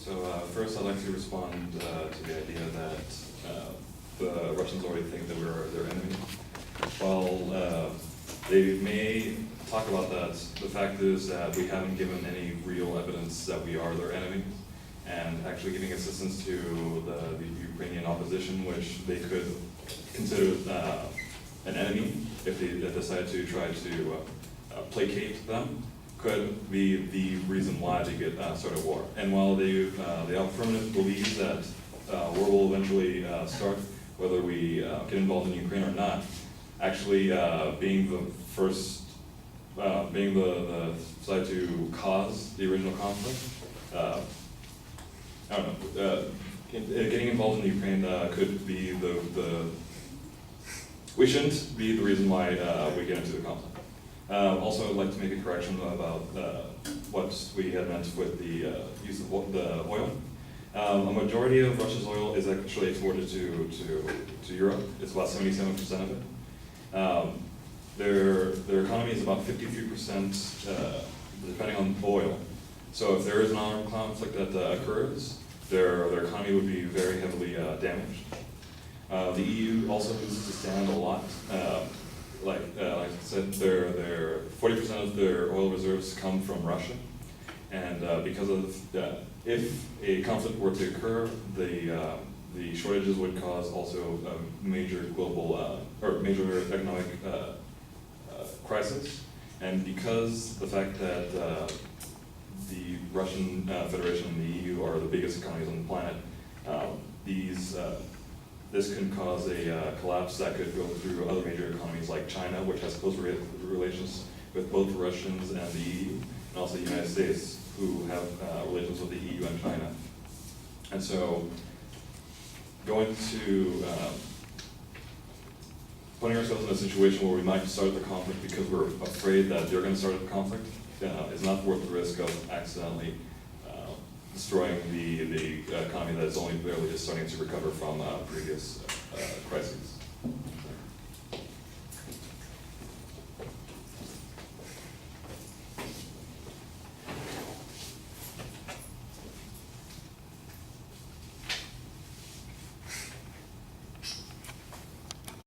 First, I'd like to respond to the idea that the Russians already think that we're their enemy. While they may talk about that, the fact is that we haven't given any real evidence that we are their enemy, and actually giving assistance to the Ukrainian opposition, which they could consider an enemy if they decide to try to placate them, could be the reason why they get start a war. And while they affirmatively believe that war will eventually start, whether we get involved in Ukraine or not, actually being the first, being the side to cause the original conflict, I don't know, getting involved in the Ukraine could be we shouldn't be the reason why we get into the conflict. Also, I'd like to make a correction about what we had meant with the use of the oil. A majority of Russia's oil is actually exported to Europe. It's about 77% of it. Their economy is about 53% depending on oil. So if there is an armed conflict that occurs, their economy would be very heavily damaged. The EU also loses its stand a lot. Like I said, 40% of their oil reserves come from Russia, and because of if a conflict were to occur, the shortages would cause also a major global or major economic crisis. And because the fact that the Russian Federation and the EU are the biggest economies on the planet, this can cause a collapse that could go through other major economies like China, which has close relations with both the Russians and the EU, and also the United States, who have relations with the EU and China. And so going to putting ourselves in a situation where we might start the conflict because we're afraid that they're going to start the conflict is not worth the risk of accidentally destroying the economy that is only barely just starting to recover from previous crises.